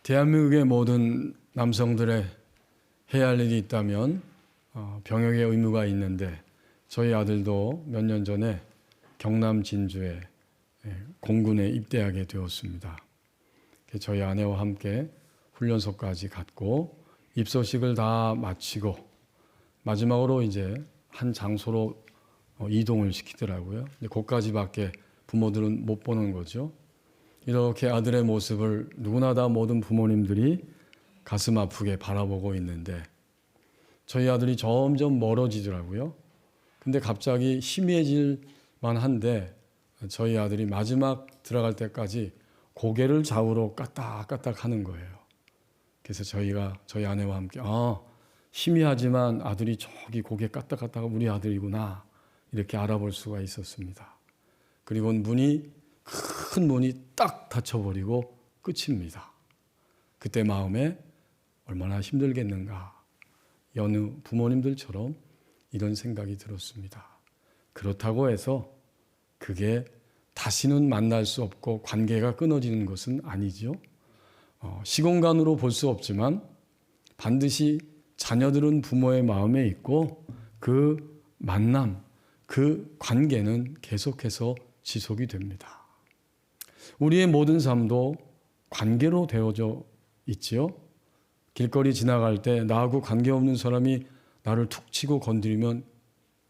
대한민국의 모든 남성들의 해야 할 일이 있다면 병역의 의무가 있는데 저희 아들도 몇 년 전에 경남 진주에 공군에 입대하게 되었습니다. 저희 아내와 함께 훈련소까지 갔고 입소식을 다 마치고 마지막으로 이제 한 장소로 이동을 시키더라고요. 거기까지밖에 부모들은 못 보는 거죠. 이렇게 아들의 모습을 누구나 다 모든 부모님들이 가슴 아프게 바라보고 있는데 저희 아들이 점점 멀어지더라고요. 근데 갑자기 희미해질만 한데 저희 아들이 마지막 들어갈 때까지 고개를 좌우로 까딱까딱 하는 거예요. 그래서 저희 아내와 함께 희미하지만 아들이 저기 고개 까딱까딱 우리 아들이구나 이렇게 알아볼 수가 있었습니다. 그리고 큰 문이 딱 닫혀버리고 끝입니다. 그때 마음에 얼마나 힘들겠는가. 여느 부모님들처럼 이런 생각이 들었습니다. 그렇다고 해서 그게 다시는 만날 수 없고 관계가 끊어지는 것은 아니죠. 시공간으로 볼 수 없지만 반드시 자녀들은 부모의 마음에 있고 그 만남, 그 관계는 계속해서 지속이 됩니다. 우리의 모든 삶도 관계로 되어져 있지요. 길거리 지나갈 때 나하고 관계없는 사람이 나를 툭 치고 건드리면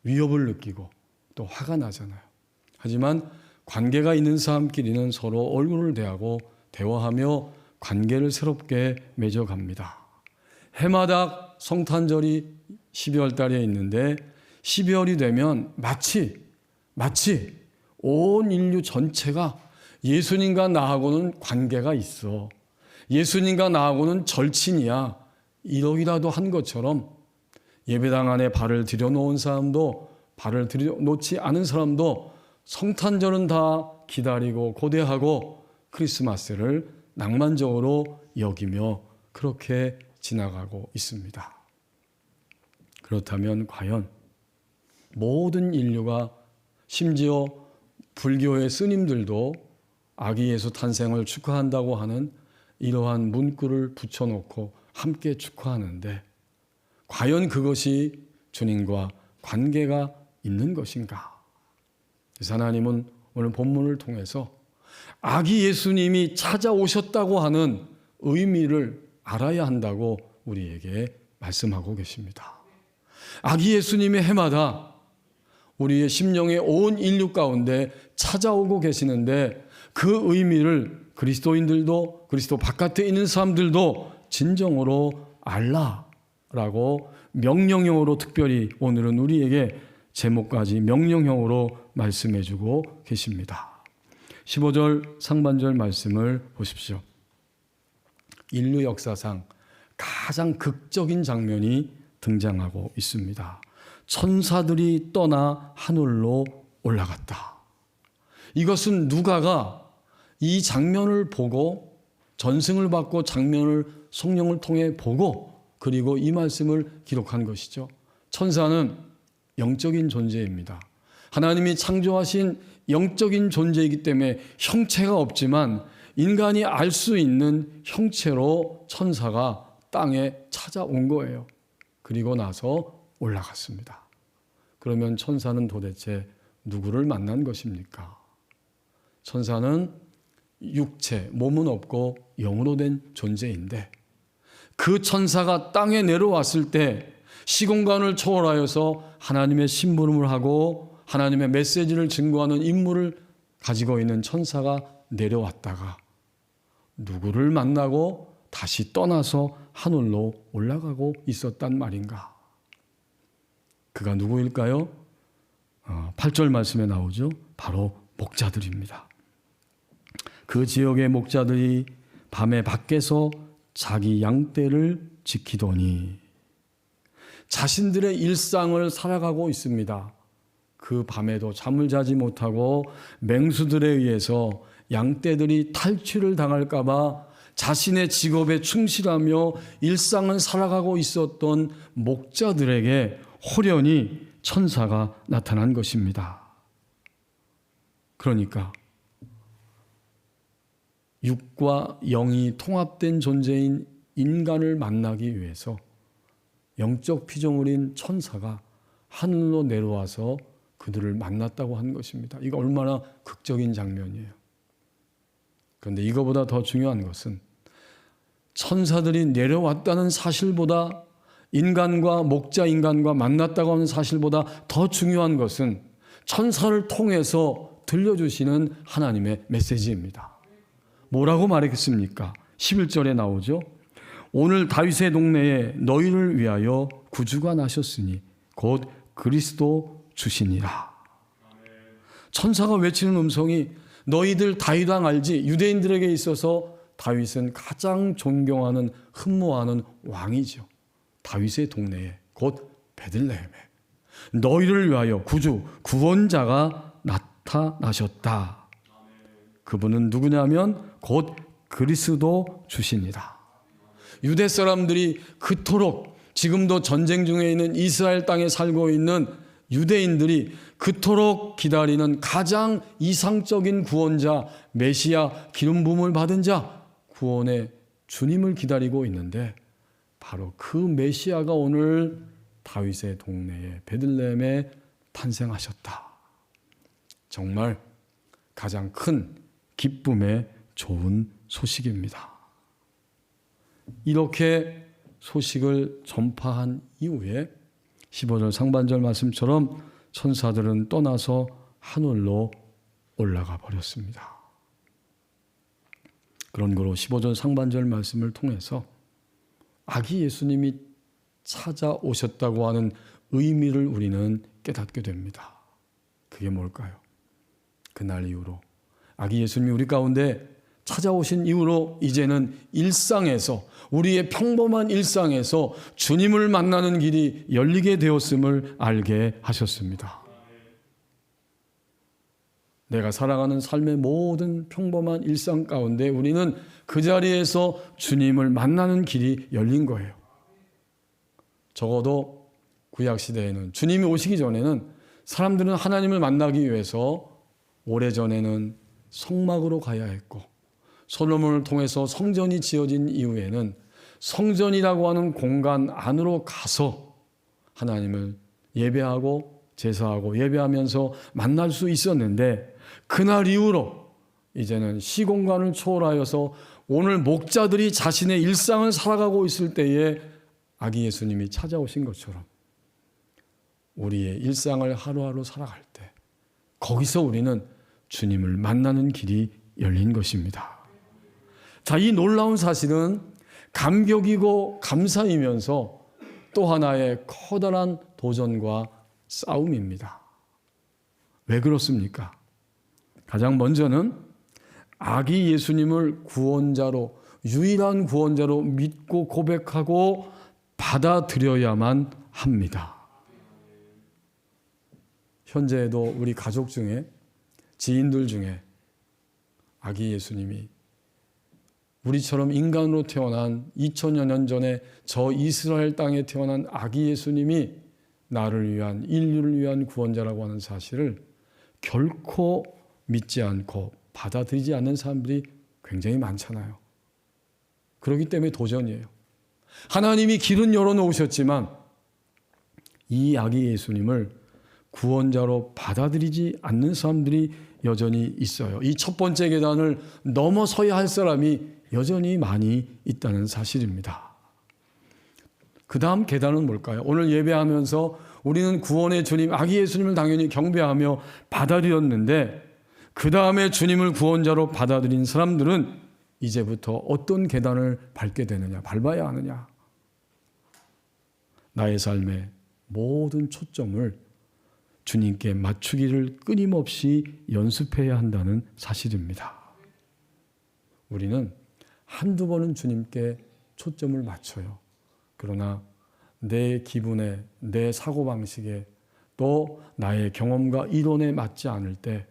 위협을 느끼고 또 화가 나잖아요. 하지만 관계가 있는 사람끼리는 서로 얼굴을 대하고 대화하며 관계를 새롭게 맺어갑니다. 해마다 성탄절이 12월 달에 있는데 12월이 되면 마치 온 인류 전체가 예수님과 나하고는 관계가 있어. 예수님과 나하고는 절친이야. 이러기라도 한 것처럼 예배당 안에 발을 들여놓은 사람도 발을 들여놓지 않은 사람도 성탄절은 다 기다리고 고대하고 크리스마스를 낭만적으로 여기며 그렇게 지나가고 있습니다. 그렇다면 과연 모든 인류가 심지어 불교의 스님들도 아기 예수 탄생을 축하한다고 하는 이러한 문구를 붙여놓고 함께 축하하는데 과연 그것이 주님과 관계가 있는 것인가? 그래서 하나님은 오늘 본문을 통해서 아기 예수님이 찾아오셨다고 하는 의미를 알아야 한다고 우리에게 말씀하고 계십니다. 아기 예수님의 해마다 우리의 심령의 온 인류 가운데 찾아오고 계시는데 그 의미를 그리스도인들도 그리스도 바깥에 있는 사람들도 진정으로 알라라고 명령형으로 특별히 오늘은 우리에게 제목까지 명령형으로 말씀해주고 계십니다. 15절 상반절 말씀을 보십시오. 인류 역사상 가장 극적인 장면이 등장하고 있습니다. 천사들이 떠나 하늘로 올라갔다. 이것은 누가가 이 장면을 보고 전승을 받고 장면을 성령을 통해 보고 그리고 이 말씀을 기록한 것이죠. 천사는 영적인 존재입니다. 하나님이 창조하신 영적인 존재이기 때문에 형체가 없지만 인간이 알 수 있는 형체로 천사가 땅에 찾아온 거예요. 그리고 나서 올라갔습니다. 그러면 천사는 도대체 누구를 만난 것입니까? 천사는 육체, 몸은 없고 영으로 된 존재인데 그 천사가 땅에 내려왔을 때 시공간을 초월하여서 하나님의 심부름을 하고 하나님의 메시지를 증거하는 임무를 가지고 있는 천사가 내려왔다가 누구를 만나고 다시 떠나서 하늘로 올라가고 있었단 말인가? 그가 누구일까요? 8절 말씀에 나오죠. 바로 목자들입니다. 그 지역의 목자들이 밤에 밖에서 자기 양떼를 지키더니 자신들의 일상을 살아가고 있습니다. 그 밤에도 잠을 자지 못하고 맹수들에 의해서 양떼들이 탈취를 당할까 봐 자신의 직업에 충실하며 일상을 살아가고 있었던 목자들에게 호련히 천사가 나타난 것입니다. 그러니까 육과 영이 통합된 존재인 인간을 만나기 위해서 영적 피조물인 천사가 하늘로 내려와서 그들을 만났다고 한 것입니다. 이거 얼마나 극적인 장면이에요. 그런데 이거보다 더 중요한 것은 천사들이 내려왔다는 사실보다 인간과 목자 인간과 만났다고 하는 사실보다 더 중요한 것은 천사를 통해서 들려주시는 하나님의 메시지입니다. 뭐라고 말했습니까? 11절에 나오죠. 오늘 다윗의 동네에 너희를 위하여 구주가 나셨으니 곧 그리스도 주시니라. 천사가 외치는 음성이 너희들 다윗 왕 알지? 유대인들에게 있어서 다윗은 가장 존경하는 흠모하는 왕이죠. 다윗의 동네에 곧 베들레헴에 너희를 위하여 구주 구원자가 나타나셨다. 그분은 누구냐면 곧 그리스도 주시니라. 유대 사람들이 그토록 지금도 전쟁 중에 있는 이스라엘 땅에 살고 있는 유대인들이 그토록 기다리는 가장 이상적인 구원자 메시아 기름 부음을 받은 자 구원의 주님을 기다리고 있는데 바로 그 메시아가 오늘 다윗의 동네에 베들레헴에 탄생하셨다. 정말 가장 큰 기쁨의 좋은 소식입니다. 이렇게 소식을 전파한 이후에 15절 상반절 말씀처럼 천사들은 떠나서 하늘로 올라가 버렸습니다. 그런 거로 15절 상반절 말씀을 통해서 아기 예수님이 찾아오셨다고 하는 의미를 우리는 깨닫게 됩니다. 그게 뭘까요? 그날 이후로 아기 예수님이 우리 가운데 찾아오신 이후로 이제는 일상에서 우리의 평범한 일상에서 주님을 만나는 길이 열리게 되었음을 알게 하셨습니다. 내가 살아가는 삶의 모든 평범한 일상 가운데 우리는 그 자리에서 주님을 만나는 길이 열린 거예요. 적어도 구약시대에는 주님이 오시기 전에는 사람들은 하나님을 만나기 위해서 오래전에는 성막으로 가야 했고 솔로몬을 통해서 성전이 지어진 이후에는 성전이라고 하는 공간 안으로 가서 하나님을 예배하고 제사하고 예배하면서 만날 수 있었는데 그날 이후로 이제는 시공간을 초월하여서 오늘 목자들이 자신의 일상을 살아가고 있을 때에 아기 예수님이 찾아오신 것처럼 우리의 일상을 하루하루 살아갈 때 거기서 우리는 주님을 만나는 길이 열린 것입니다. 자, 이 놀라운 사실은 감격이고 감사이면서 또 하나의 커다란 도전과 싸움입니다. 왜 그렇습니까? 가장 먼저는 아기 예수님을 구원자로, 유일한 구원자로 믿고 고백하고 받아들여야만 합니다. 현재에도 우리 가족 중에, 지인들 중에 아기 예수님이 우리처럼 인간으로 태어난 2000여 년 전에 저 이스라엘 땅에 태어난 아기 예수님이 나를 위한, 인류를 위한 구원자라고 하는 사실을 결코 믿지 않고 받아들이지 않는 사람들이 굉장히 많잖아요. 그렇기 때문에 도전이에요. 하나님이 길은 열어놓으셨지만 이 아기 예수님을 구원자로 받아들이지 않는 사람들이 여전히 있어요. 이 첫 번째 계단을 넘어서야 할 사람이 여전히 많이 있다는 사실입니다. 그 다음 계단은 뭘까요? 오늘 예배하면서 우리는 구원의 주님, 아기 예수님을 당연히 경배하며 받아들였는데 그 다음에 주님을 구원자로 받아들인 사람들은 이제부터 어떤 계단을 밟게 되느냐, 밟아야 하느냐. 나의 삶의 모든 초점을 주님께 맞추기를 끊임없이 연습해야 한다는 사실입니다. 우리는 한두 번은 주님께 초점을 맞춰요. 그러나 내 기분에, 내 사고방식에, 또 나의 경험과 이론에 맞지 않을 때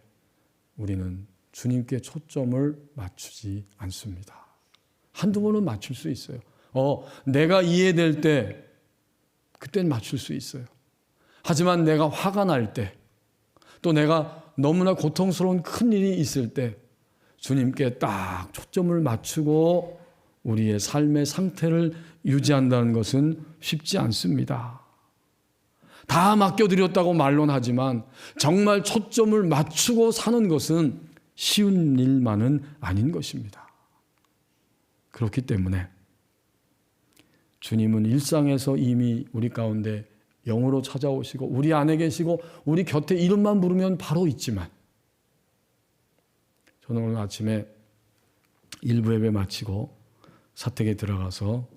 우리는 주님께 초점을 맞추지 않습니다. 한두 번은 맞출 수 있어요. 내가 이해될 때 그때는 맞출 수 있어요. 하지만 내가 화가 날 때, 또 내가 너무나 고통스러운 큰 일이 있을 때 주님께 딱 초점을 맞추고 우리의 삶의 상태를 유지한다는 것은 쉽지 않습니다. 다 맡겨드렸다고 말론 하지만 정말 초점을 맞추고 사는 것은 쉬운 일만은 아닌 것입니다. 그렇기 때문에 주님은 일상에서 이미 우리 가운데 영으로 찾아오시고 우리 안에 계시고 우리 곁에 이름만 부르면 바로 있지만, 저는 오늘 아침에 일부 예배 마치고 사택에 들어가서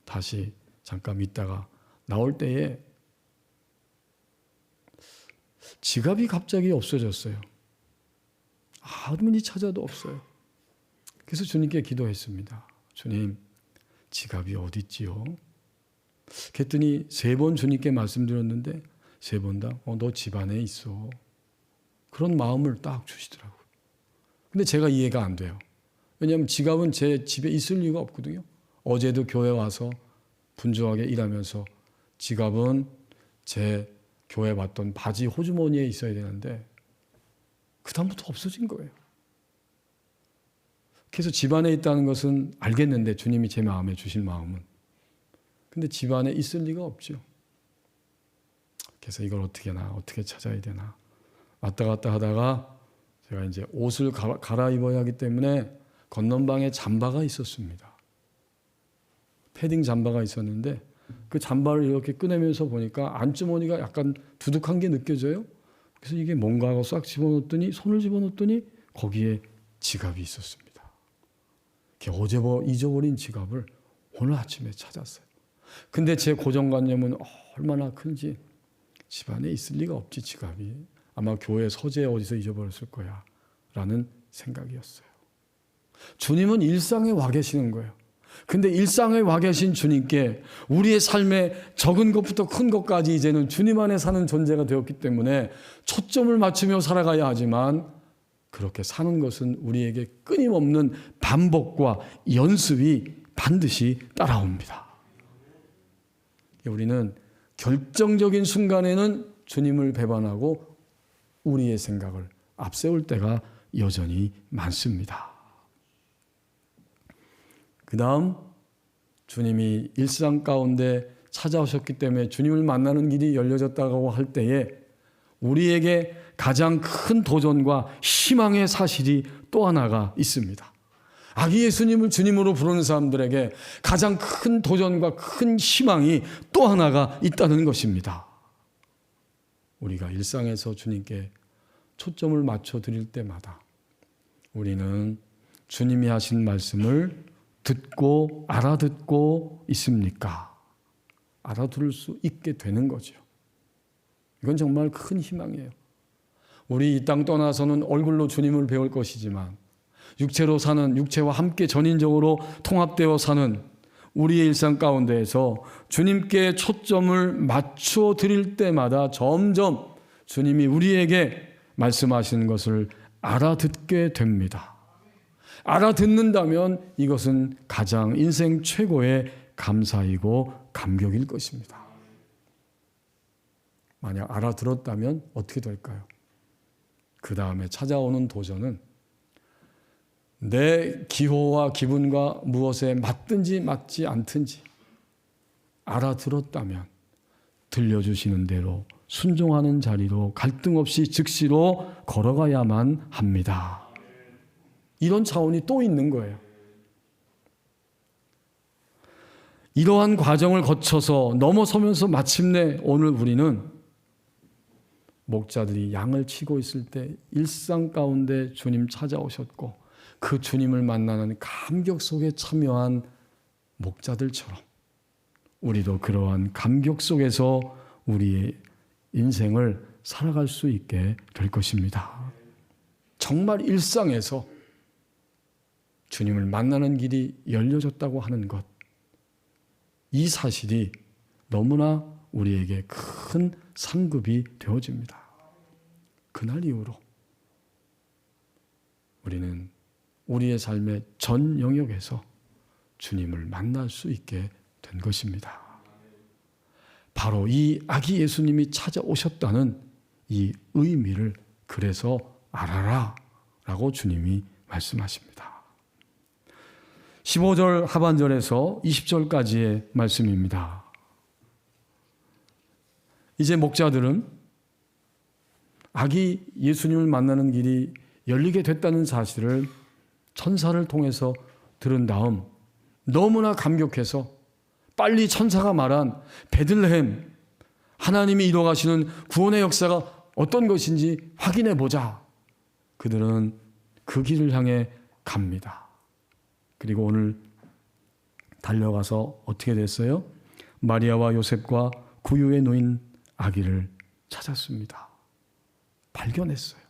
다시 잠깐 있다가 나올 때에 지갑이 갑자기 없어졌어요. 아무리 찾아도 없어요. 그래서 주님께 기도했습니다. 주님, 지갑이 어디 있지요? 그랬더니 3번 주님께 말씀드렸는데 3번 다 너 집 안에 있어. 그런 마음을 딱 주시더라고요. 근데 제가 이해가 안 돼요. 왜냐하면 지갑은 제 집에 있을 리가 없거든요. 어제도 교회 와서 분주하게 일하면서 지갑은 제 교회 봤던 바지 호주머니에 있어야 되는데 그다음부터 없어진 거예요. 그래서 집 안에 있다는 것은 알겠는데, 주님이 제 마음에 주신 마음은. 근데 집 안에 있을 리가 없죠. 그래서 이걸 어떻게 찾아야 되나. 왔다 갔다 하다가 제가 이제 옷을 갈아입어야 하기 때문에 건넌방에 잠바가 있었습니다. 패딩 잠바가 있었는데 그 잠바를 이렇게 꺼내면서 보니까 안주머니가 약간 두둑한 게 느껴져요. 그래서 이게 뭔가 하고 싹 집어넣었더니, 손을 집어넣었더니 거기에 지갑이 있었습니다. 어제 잊어버린 지갑을 오늘 아침에 찾았어요. 근데 제 고정관념은 얼마나 큰지, 집안에 있을 리가 없지 지갑이. 아마 교회 서재에 어디서 잊어버렸을 거야 라는 생각이었어요. 주님은 일상에 와 계시는 거예요. 근데 일상에 와 계신 주님께 우리의 삶에 적은 것부터 큰 것까지 이제는 주님 안에 사는 존재가 되었기 때문에 초점을 맞추며 살아가야 하지만, 그렇게 사는 것은 우리에게 끊임없는 반복과 연습이 반드시 따라옵니다. 우리는 결정적인 순간에는 주님을 배반하고 우리의 생각을 앞세울 때가 여전히 많습니다. 그 다음, 주님이 일상 가운데 찾아오셨기 때문에 주님을 만나는 길이 열려졌다고 할 때에 우리에게 가장 큰 도전과 희망의 사실이 또 하나가 있습니다. 아기 예수님을 주님으로 부르는 사람들에게 가장 큰 도전과 큰 희망이 또 하나가 있다는 것입니다. 우리가 일상에서 주님께 초점을 맞춰 드릴 때마다 우리는 주님이 하신 말씀을 듣고 알아듣고 있습니까? 알아들을 수 있게 되는 거죠. 이건 정말 큰 희망이에요. 우리 이 땅 떠나서는 얼굴로 주님을 배울 것이지만, 육체로 사는, 육체와 함께 전인적으로 통합되어 사는 우리의 일상 가운데에서 주님께 초점을 맞추어 드릴 때마다 점점 주님이 우리에게 말씀하시는 것을 알아듣게 됩니다. 알아듣는다면 이것은 가장 인생 최고의 감사이고 감격일 것입니다. 만약 알아들었다면 어떻게 될까요? 그 다음에 찾아오는 도전은 내 기호와 기분과 무엇에 맞든지 맞지 않든지 알아들었다면 들려주시는 대로 순종하는 자리로 갈등 없이 즉시로 걸어가야만 합니다. 이런 차원이 또 있는 거예요. 이러한 과정을 거쳐서 넘어서면서 마침내 오늘 우리는 목자들이 양을 치고 있을 때 일상 가운데 주님 찾아오셨고 그 주님을 만나는 감격 속에 참여한 목자들처럼 우리도 그러한 감격 속에서 우리의 인생을 살아갈 수 있게 될 것입니다. 정말 일상에서 주님을 만나는 길이 열려졌다고 하는 것, 이 사실이 너무나 우리에게 큰 상급이 되어집니다. 그날 이후로 우리는 우리의 삶의 전 영역에서 주님을 만날 수 있게 된 것입니다. 바로 이 아기 예수님이 찾아오셨다는 이 의미를 그래서 알아라 라고 주님이 말씀하십니다. 15절 하반절에서 20절까지의 말씀입니다. 이제 목자들은 아기 예수님을 만나는 길이 열리게 됐다는 사실을 천사를 통해서 들은 다음 너무나 감격해서 빨리 천사가 말한 베들레헴, 하나님이 이뤄가시는 구원의 역사가 어떤 것인지 확인해 보자. 그들은 그 길을 향해 갑니다. 그리고 오늘 달려가서 어떻게 됐어요? 마리아와 요셉과 구유에 놓인 아기를 찾았습니다. 발견했어요.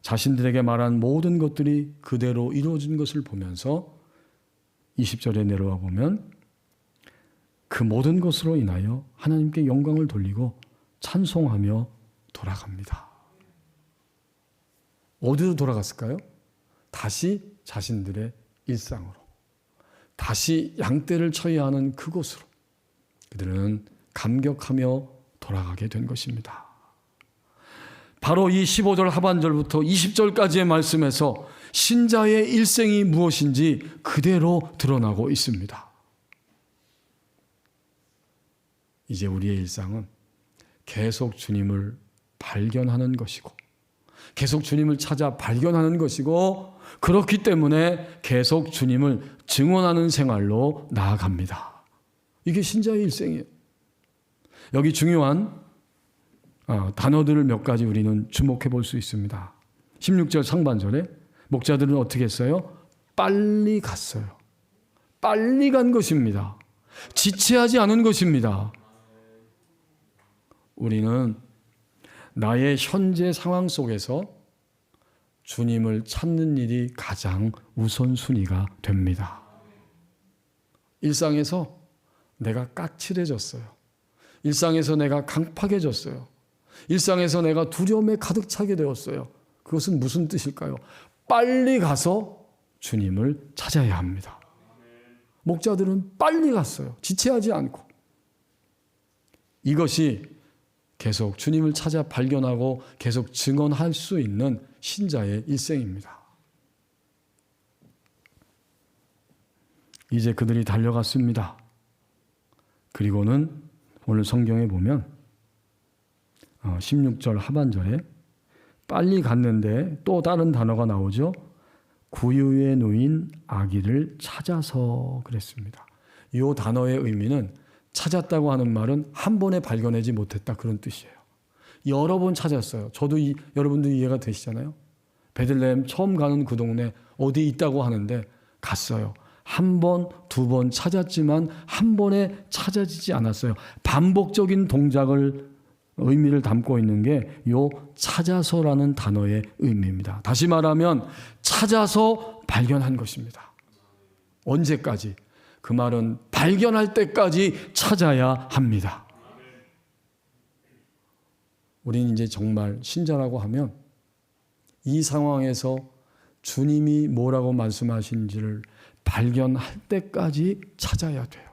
자신들에게 말한 모든 것들이 그대로 이루어진 것을 보면서 20절에 내려와 보면 그 모든 것으로 인하여 하나님께 영광을 돌리고 찬송하며 돌아갑니다. 어디로 돌아갔을까요? 다시 자신들의 일상으로, 다시 양떼를 쳐야 하는 그곳으로 그들은 감격하며 돌아가게 된 것입니다. 바로 이 15절 하반절부터 20절까지의 말씀에서 신자의 일생이 무엇인지 그대로 드러나고 있습니다. 이제 우리의 일상은 계속 주님을 발견하는 것이고, 계속 주님을 찾아 발견하는 것이고, 그렇기 때문에 계속 주님을 증언하는 생활로 나아갑니다. 이게 신자의 일생이에요. 여기 중요한 단어들을 몇 가지 우리는 주목해 볼 수 있습니다. 16절 상반절에 목자들은 어떻게 했어요? 빨리 갔어요. 빨리 간 것입니다. 지체하지 않은 것입니다. 우리는 나의 현재 상황 속에서 주님을 찾는 일이 가장 우선순위가 됩니다. 일상에서 내가 까칠해졌어요. 일상에서 내가 강팍해졌어요. 일상에서 내가 두려움에 가득 차게 되었어요. 그것은 무슨 뜻일까요? 빨리 가서 주님을 찾아야 합니다. 목자들은 빨리 갔어요. 지체하지 않고. 이것이 계속 주님을 찾아 발견하고 계속 증언할 수 있는 신자의 일생입니다. 이제 그들이 달려갔습니다. 그리고는 오늘 성경에 보면 16절 하반절에 빨리 갔는데 또 다른 단어가 나오죠. 구유에 놓인 아기를 찾아서 그랬습니다. 이 단어의 의미는 찾았다고 하는 말은 한 번에 발견하지 못했다, 그런 뜻이에요. 여러 번 찾았어요. 저도 여러분도 이해가 되시잖아요. 베들레헴 처음 가는 그 동네 어디 있다고 하는데 갔어요. 한 번, 두 번 찾았지만 한 번에 찾아지지 않았어요. 반복적인 동작을 의미를 담고 있는 게 요 찾아서라는 단어의 의미입니다. 다시 말하면 찾아서 발견한 것입니다. 언제까지? 그 말은 발견할 때까지 찾아야 합니다. 우리는 이제 정말 신자라고 하면 이 상황에서 주님이 뭐라고 말씀하신지를 발견할 때까지 찾아야 돼요.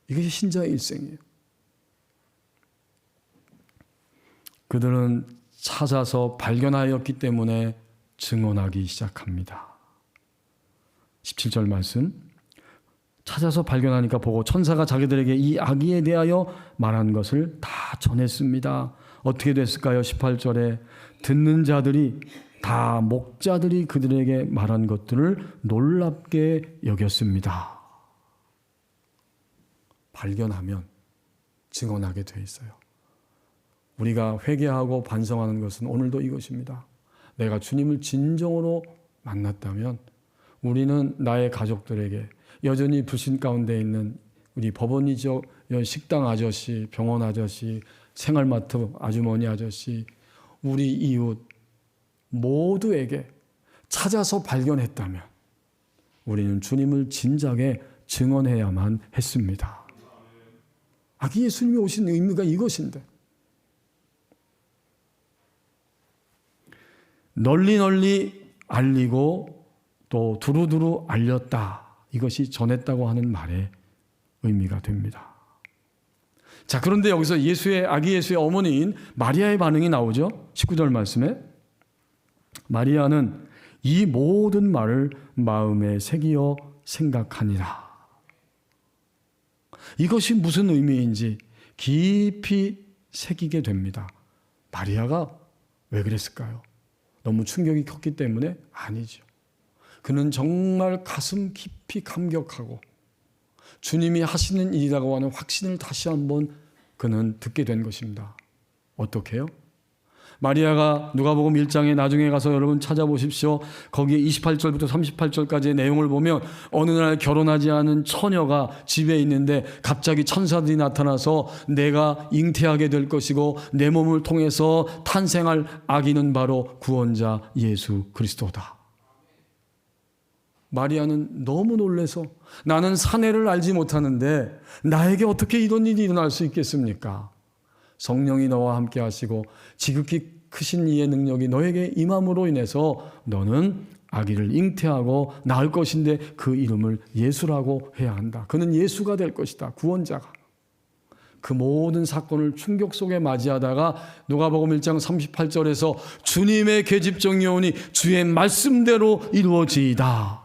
이것이 신자의 일생이에요. 그들은 찾아서 발견하였기 때문에 증언하기 시작합니다. 17절 말씀. 찾아서 발견하니까 보고 천사가 자기들에게 이 아기에 대하여 말한 것을 다 전했습니다. 어떻게 됐을까요? 18절에 듣는 자들이 다 목자들이 그들에게 말한 것들을 놀랍게 여겼습니다. 발견하면 증언하게 돼 있어요. 우리가 회개하고 반성하는 것은 오늘도 이것입니다. 내가 주님을 진정으로 만났다면 우리는 나의 가족들에게, 여전히 불신 가운데 있는 우리 법원이죠, 식당 아저씨, 병원 아저씨, 생활마트 아주머니 아저씨, 우리 이웃 모두에게 찾아서 발견했다면 우리는 주님을 진작에 증언해야만 했습니다. 아기 예수님이 오신 의미가 이것인데, 널리 널리 알리고 또 두루두루 알렸다. 이것이 전했다고 하는 말의 의미가 됩니다. 자, 그런데 여기서 아기 예수의 어머니인 마리아의 반응이 나오죠. 19절 말씀에 마리아는 이 모든 말을 마음에 새기어 생각하니라. 이것이 무슨 의미인지 깊이 새기게 됩니다. 마리아가 왜 그랬을까요? 너무 충격이 컸기 때문에? 아니죠. 그는 정말 가슴 깊이 감격하고 주님이 하시는 일이라고 하는 확신을 다시 한번 그는 듣게 된 것입니다. 어떻게 해요? 마리아가 누가복음 1장에 나중에 가서 여러분 찾아보십시오. 거기에 28절부터 38절까지의 내용을 보면 어느 날 결혼하지 않은 처녀가 집에 있는데 갑자기 천사들이 나타나서 내가 잉태하게 될 것이고 내 몸을 통해서 탄생할 아기는 바로 구원자 예수 그리스도다. 마리아는 너무 놀라서 나는 사내를 알지 못하는데 나에게 어떻게 이런 일이 일어날 수 있겠습니까? 성령이 너와 함께 하시고 지극히 크신 이의 능력이 너에게 임함으로 인해서 너는 아기를 잉태하고 낳을 것인데 그 이름을 예수라고 해야 한다. 그는 예수가 될 것이다. 구원자가. 그 모든 사건을 충격 속에 맞이하다가 누가복음 1장 38절에서 주님의 계집종이 오니 주의 말씀대로 이루어지이다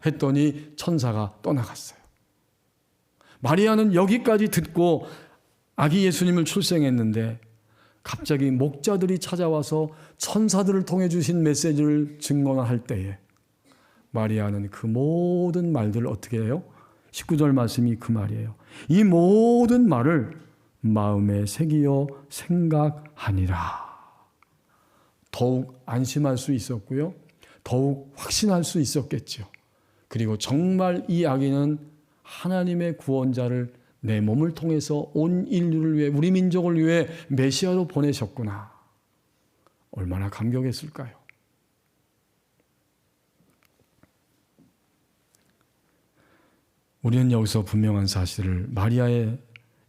했더니 천사가 떠나갔어요. 마리아는 여기까지 듣고 아기 예수님을 출생했는데 갑자기 목자들이 찾아와서 천사들을 통해 주신 메시지를 증언할 때에 마리아는 그 모든 말들을 어떻게 해요? 19절 말씀이 그 말이에요. 이 모든 말을 마음에 새기어 생각하니라. 더욱 안심할 수 있었고요. 더욱 확신할 수 있었겠죠. 그리고 정말 이 아기는 하나님의 구원자를 내 몸을 통해서 온 인류를 위해 우리 민족을 위해 메시아로 보내셨구나. 얼마나 감격했을까요? 우리는 여기서 분명한 사실을 마리아의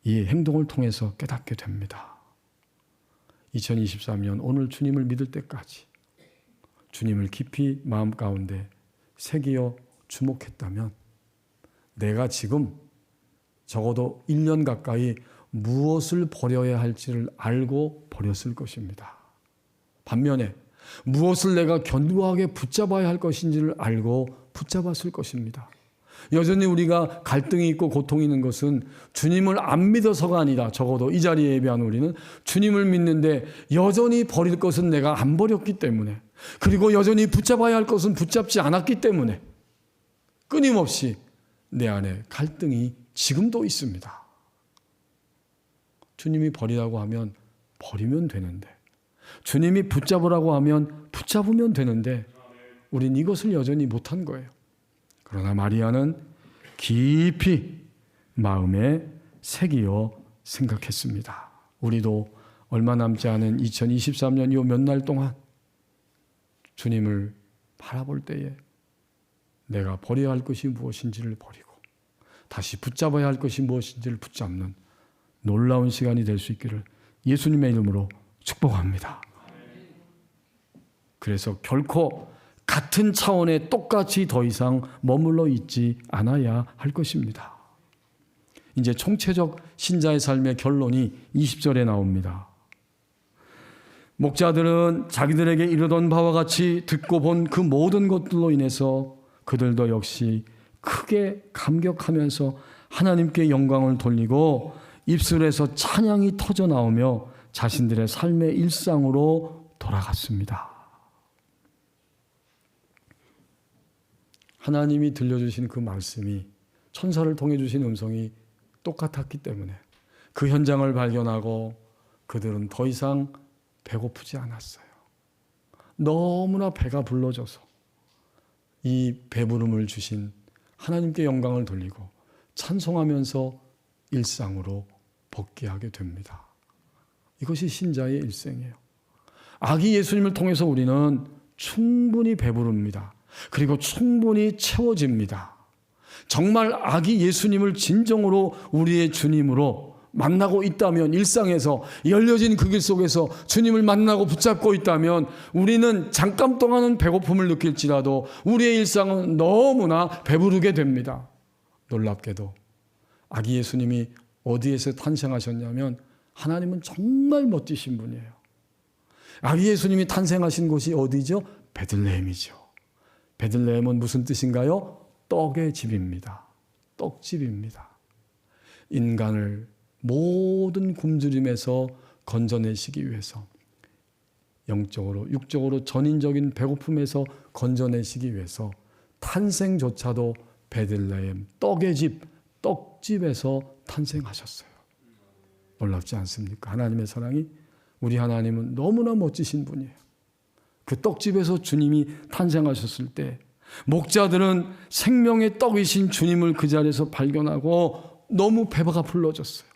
이 행동을 통해서 깨닫게 됩니다. 2023년 오늘 주님을 믿을 때까지 주님을 깊이 마음 가운데 새기어 주목했다면 내가 지금 적어도 1년 가까이 무엇을 버려야 할지를 알고 버렸을 것입니다. 반면에 무엇을 내가 견고하게 붙잡아야 할 것인지를 알고 붙잡았을 것입니다. 여전히 우리가 갈등이 있고 고통이 있는 것은 주님을 안 믿어서가 아니라 적어도 이 자리에 예배한 우리는 주님을 믿는데 여전히 버릴 것은 내가 안 버렸기 때문에 그리고 여전히 붙잡아야 할 것은 붙잡지 않았기 때문에 끊임없이 내 안에 갈등이 지금도 있습니다. 주님이 버리라고 하면 버리면 되는데 주님이 붙잡으라고 하면 붙잡으면 되는데 우린 이것을 여전히 못한 거예요. 그러나 마리아는 깊이 마음에 새기어 생각했습니다. 우리도 얼마 남지 않은 2023년 요 몇 날 동안 주님을 바라볼 때에 내가 버려야 할 것이 무엇인지를 버리고 다시 붙잡아야 할 것이 무엇인지를 붙잡는 놀라운 시간이 될 수 있기를 예수님의 이름으로 축복합니다. 그래서 결코 같은 차원에 똑같이 더 이상 머물러 있지 않아야 할 것입니다. 이제 총체적 신자의 삶의 결론이 20절에 나옵니다. 목자들은 자기들에게 이르던 바와 같이 듣고 본 그 모든 것들로 인해서 그들도 역시 크게 감격하면서 하나님께 영광을 돌리고 입술에서 찬양이 터져 나오며 자신들의 삶의 일상으로 돌아갔습니다. 하나님이 들려주신 그 말씀이 천사를 통해 주신 음성이 똑같았기 때문에 그 현장을 발견하고 그들은 더 이상 배고프지 않았어요. 너무나 배가 불러져서 이 배부름을 주신 하나님께 영광을 돌리고 찬송하면서 일상으로 복귀하게 됩니다. 이것이 신자의 일생이에요. 아기 예수님을 통해서 우리는 충분히 배부릅니다. 그리고 충분히 채워집니다. 정말 아기 예수님을 진정으로 우리의 주님으로 만나고 있다면 일상에서 열려진 그 길 속에서 주님을 만나고 붙잡고 있다면 우리는 잠깐 동안은 배고픔을 느낄지라도 우리의 일상은 너무나 배부르게 됩니다. 놀랍게도 아기 예수님이 어디에서 탄생하셨냐면 하나님은 정말 멋지신 분이에요. 아기 예수님이 탄생하신 곳이 어디죠? 베들레헴이죠. 베들레헴은 무슨 뜻인가요? 떡의 집입니다. 떡집입니다. 인간을 모든 굶주림에서 건져내시기 위해서, 영적으로 육적으로 전인적인 배고픔에서 건져내시기 위해서 탄생조차도 베들레헴 떡의 집, 떡집에서 탄생하셨어요. 놀랍지 않습니까? 하나님의 사랑이, 우리 하나님은 너무나 멋지신 분이에요. 그 떡집에서 주님이 탄생하셨을 때 목자들은 생명의 떡이신 주님을 그 자리에서 발견하고 너무 배가 불러졌어요.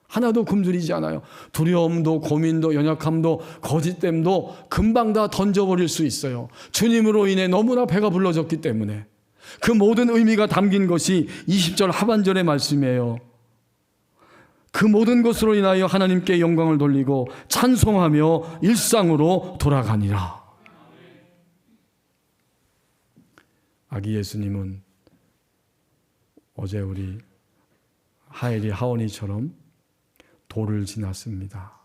하나도 굶주리지 않아요. 두려움도 고민도 연약함도 거짓됨도 금방 다 던져버릴 수 있어요. 주님으로 인해 너무나 배가 불러졌기 때문에. 그 모든 의미가 담긴 것이 20절 하반절의 말씀이에요. 그 모든 것으로 인하여 하나님께 영광을 돌리고 찬송하며 일상으로 돌아가니라. 아기 예수님은 어제 우리 하엘이 하원이처럼 돌을 지났습니다.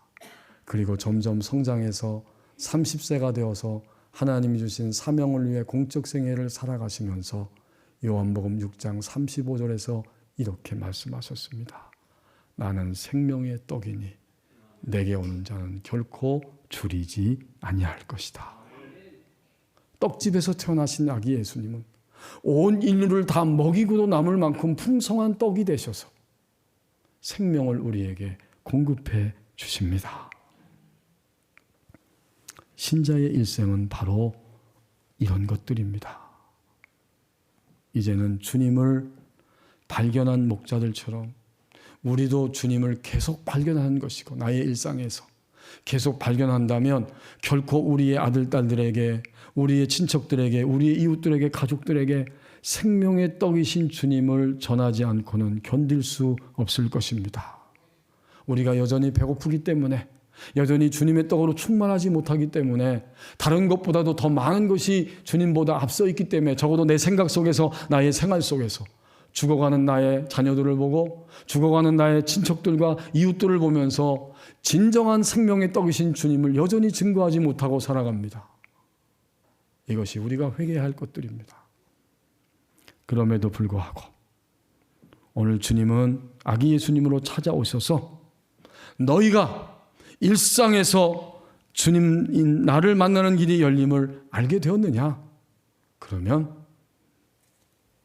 그리고 점점 성장해서 30세가 되어서 하나님이 주신 사명을 위해 공적 생애를 살아가시면서 요한복음 6장 35절에서 이렇게 말씀하셨습니다. 나는 생명의 떡이니 내게 오는 자는 결코 줄이지 아니할 것이다. 떡집에서 태어나신 아기 예수님은 온 인류를 다 먹이고도 남을 만큼 풍성한 떡이 되셔서 생명을 우리에게 공급해 주십니다. 신자의 일생은 바로 이런 것들입니다. 이제는 주님을 발견한 목자들처럼 우리도 주님을 계속 발견하는 것이고, 나의 일상에서 계속 발견한다면 결코 우리의 아들, 딸들에게, 우리의 친척들에게, 우리의 이웃들에게, 가족들에게 생명의 떡이신 주님을 전하지 않고는 견딜 수 없을 것입니다. 우리가 여전히 배고프기 때문에, 여전히 주님의 떡으로 충만하지 못하기 때문에, 다른 것보다도 더 많은 것이 주님보다 앞서 있기 때문에, 적어도 내 생각 속에서, 나의 생활 속에서 죽어가는 나의 자녀들을 보고 죽어가는 나의 친척들과 이웃들을 보면서 진정한 생명의 떡이신 주님을 여전히 증거하지 못하고 살아갑니다. 이것이 우리가 회개해야 할 것들입니다. 그럼에도 불구하고 오늘 주님은 아기 예수님으로 찾아오셔서 너희가 일상에서 주님, 나를 만나는 길이 열림을 알게 되었느냐? 그러면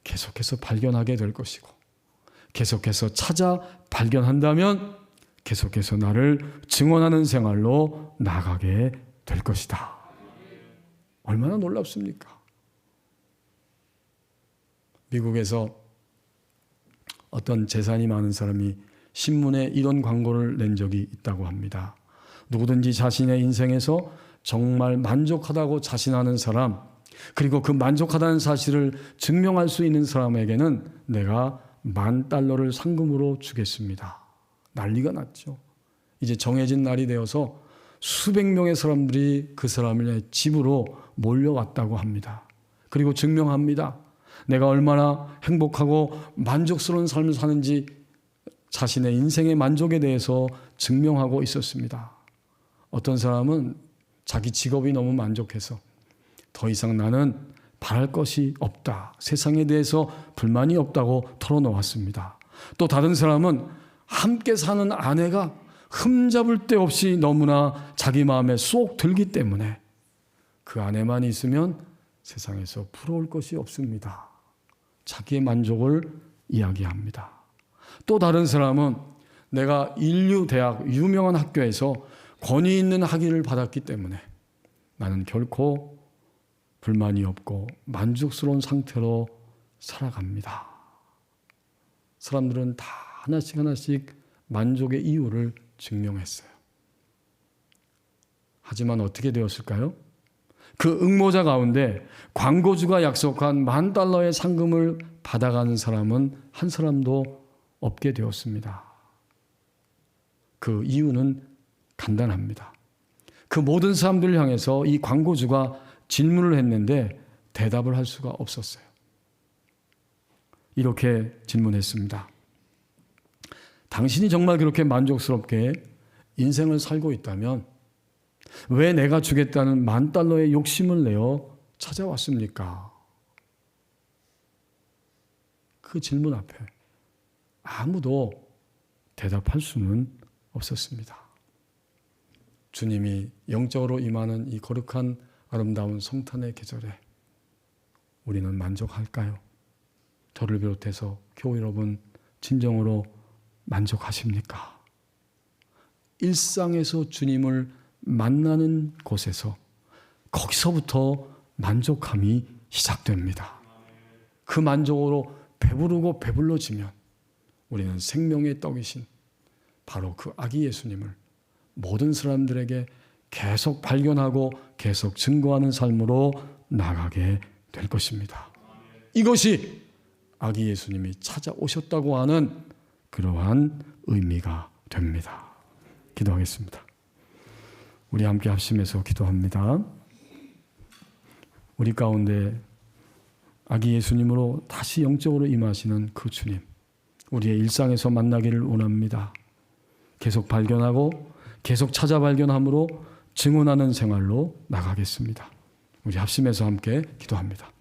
계속해서 발견하게 될 것이고, 계속해서 찾아 발견한다면 계속해서 나를 증언하는 생활로 나가게 될 것이다. 얼마나 놀랍습니까? 미국에서 어떤 재산이 많은 사람이 신문에 이런 광고를 낸 적이 있다고 합니다. 누구든지 자신의 인생에서 정말 만족하다고 자신하는 사람, 그리고 그 만족하다는 사실을 증명할 수 있는 사람에게는 내가 $10,000를 상금으로 주겠습니다. 난리가 났죠. 이제 정해진 날이 되어서 수백 명의 사람들이 그 사람의 집으로 몰려왔다고 합니다. 그리고 증명합니다. 내가 얼마나 행복하고 만족스러운 삶을 사는지 자신의 인생의 만족에 대해서 증명하고 있었습니다. 어떤 사람은 자기 직업이 너무 만족해서 더 이상 나는 바랄 것이 없다, 세상에 대해서 불만이 없다고 털어놓았습니다. 또 다른 사람은 함께 사는 아내가 흠잡을 데 없이 너무나 자기 마음에 쏙 들기 때문에 그 아내만 있으면 세상에서 부러울 것이 없습니다. 자기의 만족을 이야기합니다. 또 다른 사람은 내가 인류대학, 유명한 학교에서 권위 있는 학위를 받았기 때문에 나는 결코 불만이 없고 만족스러운 상태로 살아갑니다. 사람들은 다 하나씩 하나씩 만족의 이유를 증명했어요. 하지만 어떻게 되었을까요? 그 응모자 가운데 광고주가 약속한 $10,000의 상금을 받아가는 사람은 한 사람도 없게 되었습니다. 그 이유는 간단합니다. 그 모든 사람들을 향해서 이 광고주가 질문을 했는데 대답을 할 수가 없었어요. 이렇게 질문했습니다. 당신이 정말 그렇게 만족스럽게 인생을 살고 있다면 왜 내가 주겠다는 $10,000의 욕심을 내어 찾아왔습니까? 그 질문 앞에 아무도 대답할 수는 없었습니다. 주님이 영적으로 임하는 이 거룩한 아름다운 성탄의 계절에 우리는 만족할까요? 저를 비롯해서 교회 여러분 진정으로 만족하십니까? 일상에서 주님을 만나는 곳에서 거기서부터 만족함이 시작됩니다. 그 만족으로 배부르고 배불러지면 우리는 생명의 떡이신 바로 그 아기 예수님을 모든 사람들에게 계속 발견하고 계속 증거하는 삶으로 나가게 될 것입니다. 이것이 아기 예수님이 찾아오셨다고 하는 그러한 의미가 됩니다. 기도하겠습니다. 우리 함께 합심해서 기도합니다. 우리 가운데 아기 예수님으로 다시 영적으로 임하시는 그 주님, 우리의 일상에서 만나기를 원합니다. 계속 발견하고 계속 찾아 발견함으로 증언하는 생활로 나가겠습니다. 우리 합심해서 함께 기도합니다.